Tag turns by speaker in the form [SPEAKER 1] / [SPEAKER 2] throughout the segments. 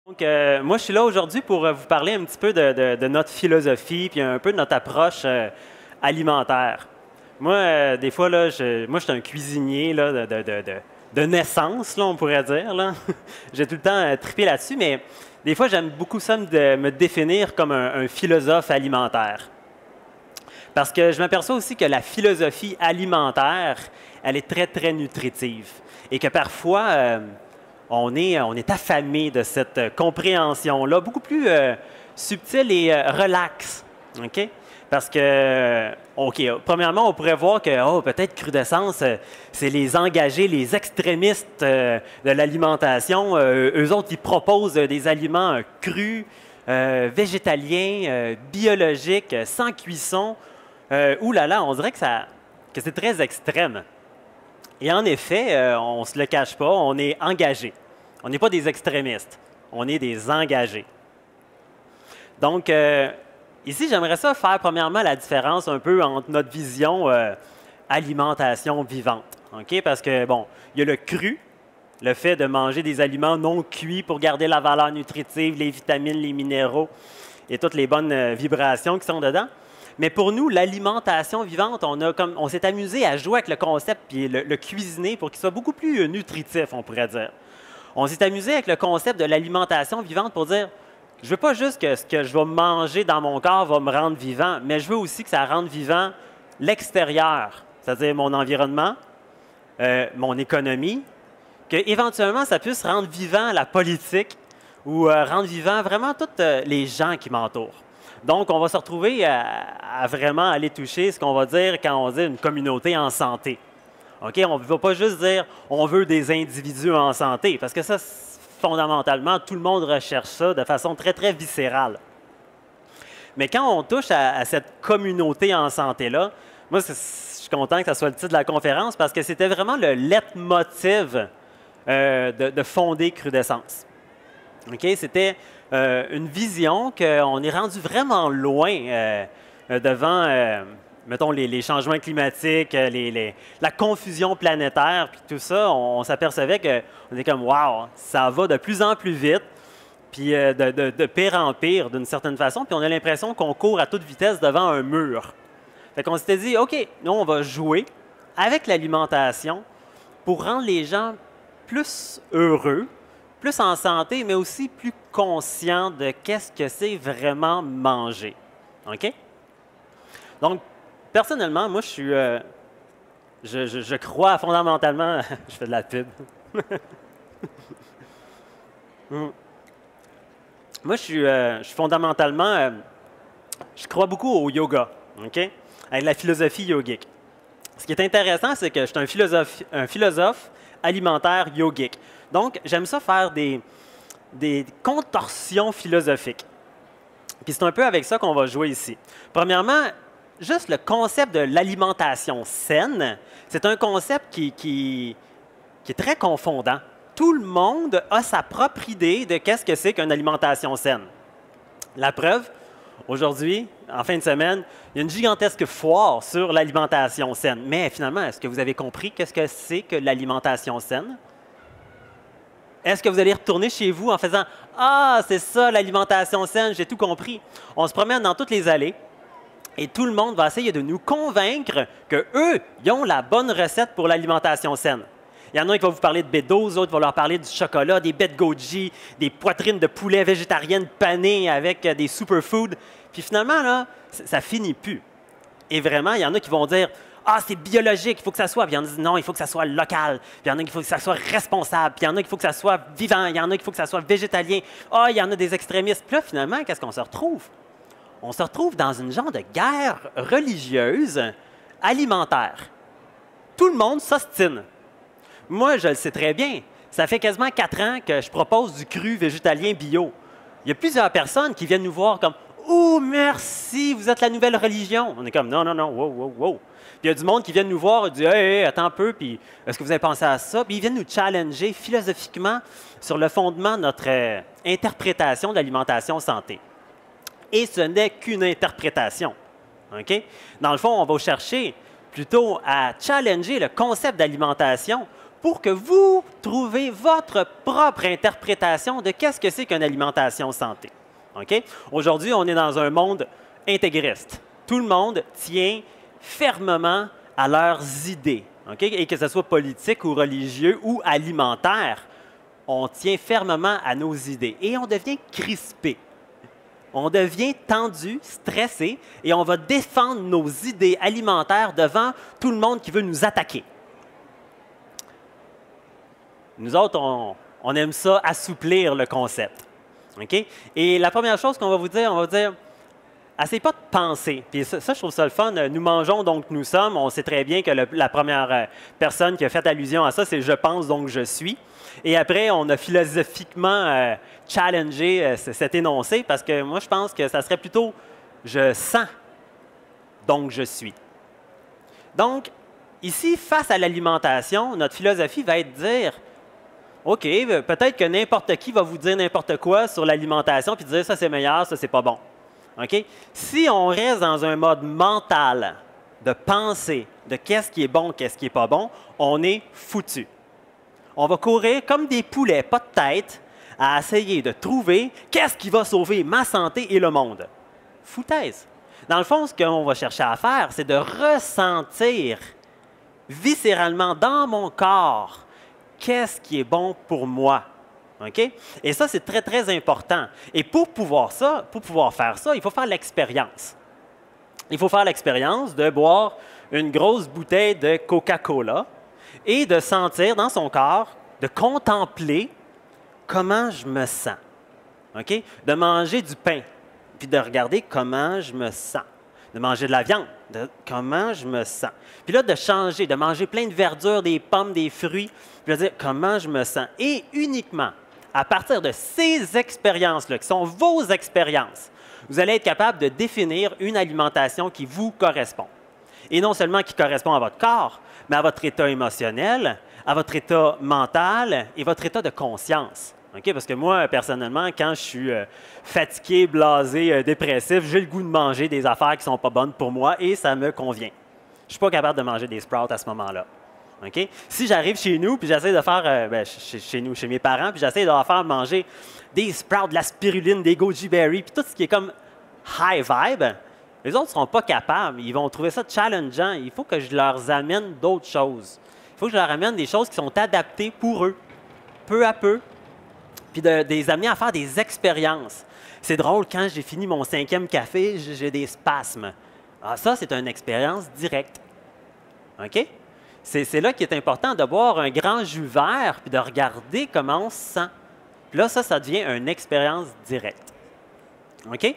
[SPEAKER 1] Donc, moi, je suis là aujourd'hui pour vous parler un petit peu de notre philosophie, puis un peu de notre approche alimentaire. Moi, des fois, là, moi, je suis un cuisinier là, de naissance, là, on pourrait dire. Là. J'ai tout le temps trippé là-dessus, mais des fois, j'aime beaucoup ça me définir comme un philosophe alimentaire. Parce que je m'aperçois aussi que la philosophie alimentaire, elle est très, très nutritive. Et que parfois, on est affamé de cette compréhension-là, beaucoup plus subtile et relaxe. OK? Parce que, OK, premièrement, on pourrait voir que peut-être Crudescence, c'est les engagés, les extrémistes de l'alimentation. Eux autres, ils proposent des aliments crus, végétaliens, biologiques, sans cuisson. Ouh là là, on dirait que c'est très extrême. Et en effet, on ne se le cache pas, on est engagé. On n'est pas des extrémistes, on est des engagés. Donc, ici, j'aimerais ça faire premièrement la différence un peu entre notre vision alimentation vivante. Okay? Parce que, bon, il y a le cru, le fait de manger des aliments non cuits pour garder la valeur nutritive, les vitamines, les minéraux et toutes les bonnes vibrations qui sont dedans. Mais pour nous, l'alimentation vivante, on s'est amusé à jouer avec le concept puis le cuisiner pour qu'il soit beaucoup plus nutritif, on pourrait dire. On s'est amusé avec le concept de l'alimentation vivante pour dire, je ne veux pas juste que ce que je vais manger dans mon corps va me rendre vivant, mais je veux aussi que ça rende vivant l'extérieur, c'est-à-dire mon environnement, mon économie, qu'éventuellement ça puisse rendre vivant la politique ou rendre vivant vraiment tous les gens qui m'entourent. Donc, on va se retrouver à vraiment aller toucher ce qu'on va dire quand on dit une communauté en santé. OK? On ne va pas juste dire on veut des individus en santé, parce que ça, fondamentalement, tout le monde recherche ça de façon très, très viscérale. Mais quand on touche à cette communauté en santé-là, moi, je suis content que ça soit le titre de la conférence parce que c'était vraiment le leitmotiv de fonder Crudescence. OK? C'était une vision qu'on est rendu vraiment loin devant, mettons, les changements climatiques, la confusion planétaire, puis tout ça. On s'apercevait qu'on est comme, wow, ça va de plus en plus vite, puis de pire en pire d'une certaine façon, puis on a l'impression qu'on court à toute vitesse devant un mur. Fait qu'on s'était dit, OK, nous, on va jouer avec l'alimentation pour rendre les gens plus heureux, plus en santé, mais aussi plus conscient de qu'est-ce que c'est vraiment manger. OK? Donc, personnellement, moi, je crois fondamentalement... je fais de la pub. Moi, je suis fondamentalement... je crois beaucoup au yoga, OK? Avec la philosophie yogique. Ce qui est intéressant, c'est que je suis un philosophe alimentaire yogique. Donc, j'aime ça faire des contorsions philosophiques. Puis c'est un peu avec ça qu'on va jouer ici. Premièrement, juste le concept de l'alimentation saine, c'est un concept qui est très confondant. Tout le monde a sa propre idée de qu'est-ce que c'est qu'une alimentation saine. La preuve, aujourd'hui, en fin de semaine, il y a une gigantesque foire sur l'alimentation saine. Mais finalement, est-ce que vous avez compris qu'est-ce que c'est que l'alimentation saine? Est-ce que vous allez retourner chez vous en faisant « Ah, c'est ça l'alimentation saine, j'ai tout compris ». On se promène dans toutes les allées et tout le monde va essayer de nous convaincre qu'eux, ils ont la bonne recette pour l'alimentation saine. Il y en a qui vont vous parler de bédos, d'autres vont leur parler du chocolat, des baies de goji, des poitrines de poulet végétariennes panées avec des superfoods. Puis finalement, là, ça finit plus. Et vraiment, il y en a qui vont dire « Ah, c'est biologique, il faut que ça soit. » Puis il y en a qui disent « Non, il faut que ça soit local. » Puis il y en a qui faut que ça soit responsable. Puis il y en a qui faut que ça soit vivant. Il y en a qui faut que ça soit végétalien. Ah, il y en a des extrémistes. Puis là, finalement, qu'est-ce qu'on se retrouve? On se retrouve dans une genre de guerre religieuse alimentaire. Tout le monde s'ostine. Moi, je le sais très bien. Ça fait quasiment 4 ans que je propose du cru végétalien bio. Il y a plusieurs personnes qui viennent nous voir comme « Oh, merci, vous êtes la nouvelle religion. » On est comme « Non, non, non, wow, wow, wow. » Puis il y a du monde qui vient nous voir et dit « Hey, attends un peu, puis est-ce que vous avez pensé à ça? » Puis ils viennent nous challenger philosophiquement sur le fondement de notre interprétation de l'alimentation santé. Et ce n'est qu'une interprétation. Okay? Dans le fond, on va chercher plutôt à challenger le concept d'alimentation pour que vous trouviez votre propre interprétation de qu'est-ce que c'est qu'une alimentation santé. OK? Aujourd'hui, on est dans un monde intégriste. Tout le monde tient fermement à leurs idées. OK? Et que ce soit politique ou religieux ou alimentaire, on tient fermement à nos idées. Et on devient crispé. On devient tendu, stressé, et on va défendre nos idées alimentaires devant tout le monde qui veut nous attaquer. Nous autres, on aime ça, assouplir le concept. Okay? Et la première chose qu'on va vous dire, essayez pas de penser. Puis ça, je trouve ça le fun. Nous mangeons, donc nous sommes. On sait très bien que la première personne qui a fait allusion à ça, c'est « je pense, donc je suis ». Et après, on a philosophiquement challengé cet énoncé parce que moi, je pense que ça serait plutôt « je sens, donc je suis ». Donc, ici, face à l'alimentation, notre philosophie va être de dire OK, peut-être que n'importe qui va vous dire n'importe quoi sur l'alimentation puis dire ça c'est meilleur, ça c'est pas bon. OK? Si on reste dans un mode mental de pensée de qu'est-ce qui est bon, qu'est-ce qui n'est pas bon, on est foutu. On va courir comme des poulets, pas de tête, à essayer de trouver qu'est-ce qui va sauver ma santé et le monde. Foutaise. Dans le fond, ce qu'on va chercher à faire, c'est de ressentir viscéralement dans mon corps qu'est-ce qui est bon pour moi. OK? Et ça, c'est très, très important. Et pour pouvoir faire ça, il faut faire l'expérience. Il faut faire l'expérience de boire une grosse bouteille de Coca-Cola et de sentir dans son corps, de contempler comment je me sens. OK? De manger du pain, puis de regarder comment je me sens. De manger de la viande, de comment je me sens. Puis là, de changer, de manger plein de verdure, des pommes, des fruits, puis de dire comment je me sens. Et uniquement à partir de ces expériences-là, qui sont vos expériences, vous allez être capable de définir une alimentation qui vous correspond. Et non seulement qui correspond à votre corps, mais à votre état émotionnel, à votre état mental et votre état de conscience. Okay? Parce que moi, personnellement, quand je suis fatigué, blasé, dépressif, j'ai le goût de manger des affaires qui ne sont pas bonnes pour moi et ça me convient. Je ne suis pas capable de manger des sprouts à ce moment-là. Okay? Si j'arrive chez nous puis j'essaie de faire, chez mes parents, puis j'essaie de leur faire manger des sprouts, de la spiruline, des goji berries, puis tout ce qui est comme high vibe, les autres ne seront pas capables. Ils vont trouver ça challengeant. Il faut que je leur amène d'autres choses. Il faut que je leur amène des choses qui sont adaptées pour eux, peu à peu, puis de les amener à faire des expériences. C'est drôle, quand j'ai fini mon 5e café, j'ai des spasmes. Ah, ça, c'est une expérience directe. OK? C'est là qu'il est important de boire un grand jus vert puis de regarder comment on se sent. Puis là, ça devient une expérience directe. OK?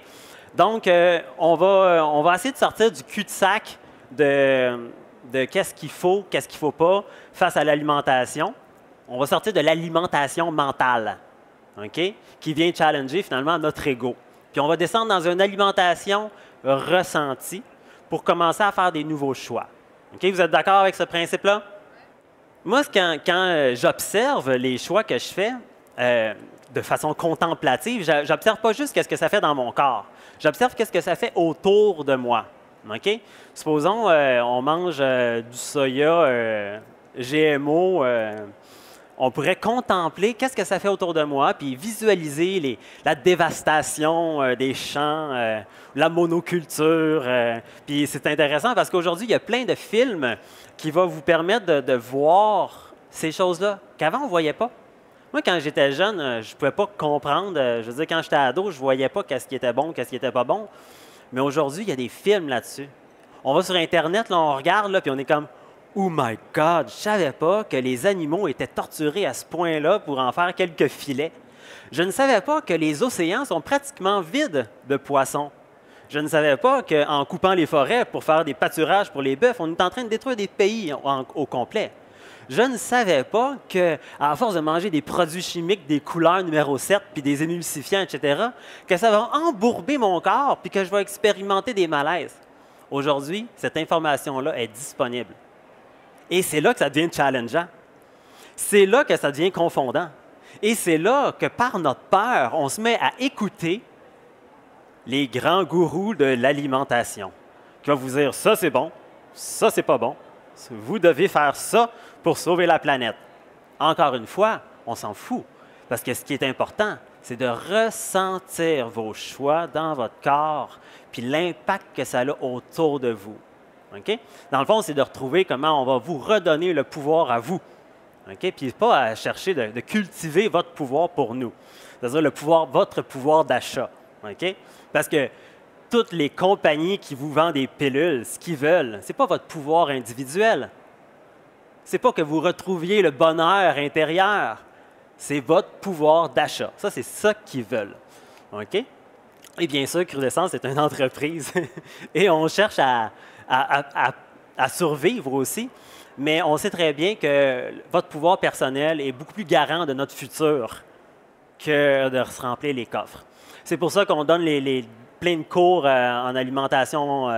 [SPEAKER 1] Donc, on va essayer de sortir du cul-de-sac de qu'est-ce qu'il faut, qu'est-ce qu'il ne faut pas face à l'alimentation. On va sortir de l'alimentation mentale, OK? Qui vient challenger finalement notre ego. Puis on va descendre dans une alimentation ressentie pour commencer à faire des nouveaux choix. OK? Vous êtes d'accord avec ce principe-là? Moi, quand j'observe les choix que je fais de façon contemplative, j'observe pas juste qu'est-ce que ça fait dans mon corps. J'observe qu'est-ce que ça fait autour de moi. OK? Supposons on mange du soya GMO. On pourrait contempler qu'est-ce que ça fait autour de moi, puis visualiser la dévastation des champs, la monoculture. Puis c'est intéressant parce qu'aujourd'hui, il y a plein de films qui vont vous permettre de voir ces choses-là qu'avant, on ne voyait pas. Moi, quand j'étais jeune, je ne pouvais pas comprendre. Je veux dire, quand j'étais ado, je ne voyais pas qu'est-ce qui était bon, qu'est-ce qui n'était pas bon. Mais aujourd'hui, il y a des films là-dessus. On va sur Internet, là, on regarde, là, puis on est comme « Oh my God, je ne savais pas que les animaux étaient torturés à ce point-là pour en faire quelques filets. Je ne savais pas que les océans sont pratiquement vides de poissons. Je ne savais pas qu'en coupant les forêts pour faire des pâturages pour les bœufs, on est en train de détruire des pays au complet. Je ne savais pas qu'à force de manger des produits chimiques, des couleurs numéro 7, puis des émulsifiants, etc., que ça va embourber mon corps puis que je vais expérimenter des malaises. Aujourd'hui, cette information-là est disponible. Et c'est là que ça devient challengeant. C'est là que ça devient confondant. Et c'est là que, par notre peur, on se met à écouter les grands gourous de l'alimentation, qui vont vous dire « ça, c'est bon, ça, c'est pas bon, vous devez faire ça pour sauver la planète. » encore une fois, on s'en fout. Parce que ce qui est important, c'est de ressentir vos choix dans votre corps, puis l'impact que ça a autour de vous. OK? Dans le fond, c'est de retrouver comment on va vous redonner le pouvoir à vous. OK? Puis pas à chercher de cultiver votre pouvoir pour nous. C'est-à-dire votre pouvoir d'achat. OK? Parce que toutes les compagnies qui vous vendent des pilules, ce qu'ils veulent, ce n'est pas votre pouvoir individuel. Ce n'est pas que vous retrouviez le bonheur intérieur. C'est votre pouvoir d'achat. Ça, c'est ça qu'ils veulent. OK? Et bien sûr, Crudescence est une entreprise et on cherche à survivre aussi, mais on sait très bien que votre pouvoir personnel est beaucoup plus garant de notre futur que de se remplir les coffres. C'est pour ça qu'on donne plein de cours en alimentation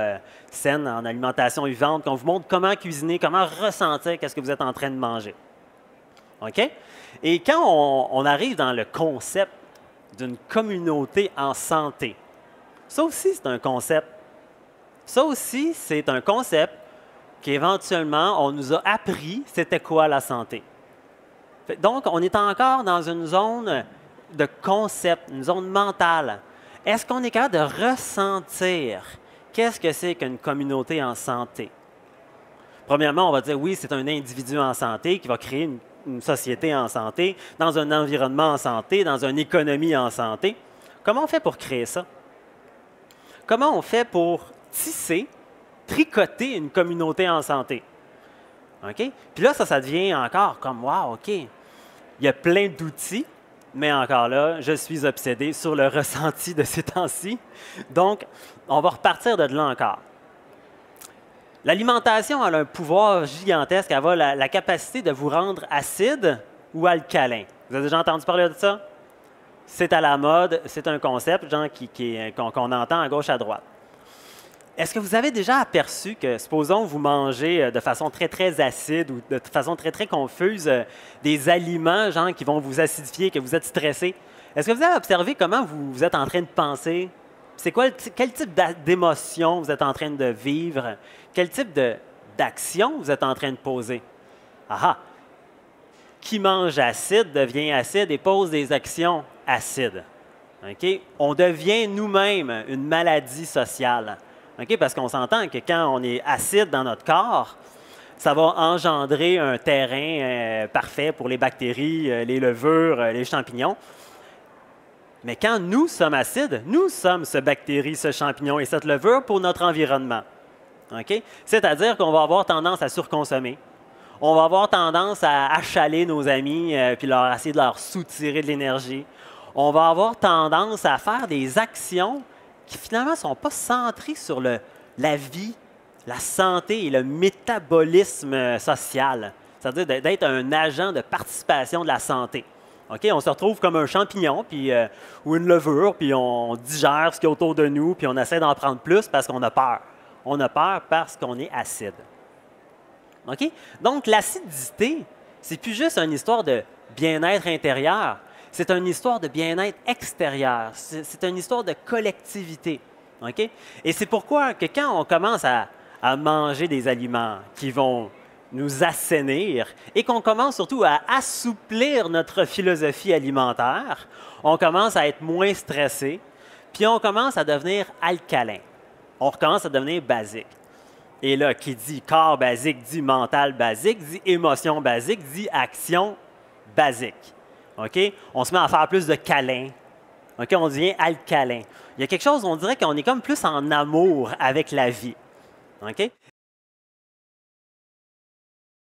[SPEAKER 1] saine, en alimentation vivante, qu'on vous montre comment cuisiner, comment ressentir qu'est-ce que vous êtes en train de manger. OK? Et quand on arrive dans le concept d'une communauté en santé, ça aussi, c'est un concept. Ça aussi, c'est un concept qu'éventuellement, on nous a appris c'était quoi la santé. Donc, on est encore dans une zone de concept, une zone mentale. Est-ce qu'on est capable de ressentir qu'est-ce que c'est qu'une communauté en santé? Premièrement, on va dire oui, c'est un individu en santé qui va créer une société en santé, dans un environnement en santé, dans une économie en santé. Comment on fait pour créer ça? Comment on fait pour tisser, tricoter une communauté en santé? OK? Puis là, ça devient encore comme, wow, OK, il y a plein d'outils, mais encore là, je suis obsédé sur le ressenti de ces temps-ci. Donc, on va repartir de là encore. L'alimentation a un pouvoir gigantesque. Elle a la capacité de vous rendre acide ou alcalin. Vous avez déjà entendu parler de ça? C'est à la mode, c'est un concept qu'on entend à gauche, à droite. Est-ce que vous avez déjà aperçu que, supposons, vous mangez de façon très, très acide ou de façon très, très confuse des aliments qui vont vous acidifier, que vous êtes stressé? Est-ce que vous avez observé comment vous êtes en train de penser? Quel type d'émotion vous êtes en train de vivre? Quel type d'action vous êtes en train de poser? Ah! Qui mange acide devient acide et pose des actions acides. Okay? On devient nous-mêmes une maladie sociale. Okay? Parce qu'on s'entend que quand on est acide dans notre corps, ça va engendrer un terrain parfait pour les bactéries, les levures, les champignons. Mais quand nous sommes acides, nous sommes ce bactérie, ce champignon et cette levure pour notre environnement. Okay? C'est-à-dire qu'on va avoir tendance à surconsommer. On va avoir tendance à achaler nos amis puis essayer de leur soutirer de l'énergie. On va avoir tendance à faire des actions qui finalement ne sont pas centrées sur la vie, la santé et le métabolisme social. C'est-à-dire d'être un agent de participation de la santé. Okay? On se retrouve comme un champignon ou une levure, puis on digère ce qui est autour de nous, puis on essaie d'en prendre plus parce qu'on a peur. On a peur parce qu'on est acide. Okay? Donc, l'acidité, c'est plus juste une histoire de bien-être intérieur, c'est une histoire de bien-être extérieur, c'est une histoire de collectivité. Okay? Et c'est pourquoi que quand on commence à manger des aliments qui vont nous assainir et qu'on commence surtout à assouplir notre philosophie alimentaire, on commence à être moins stressé, puis on commence à devenir alcalin. On recommence à devenir basique. Et là, qui dit corps basique, dit mental basique, dit émotion basique, dit action basique. OK? On se met à faire plus de câlins. OK? On devient alcalin. Il y a quelque chose, on dirait qu'on est comme plus en amour avec la vie. OK?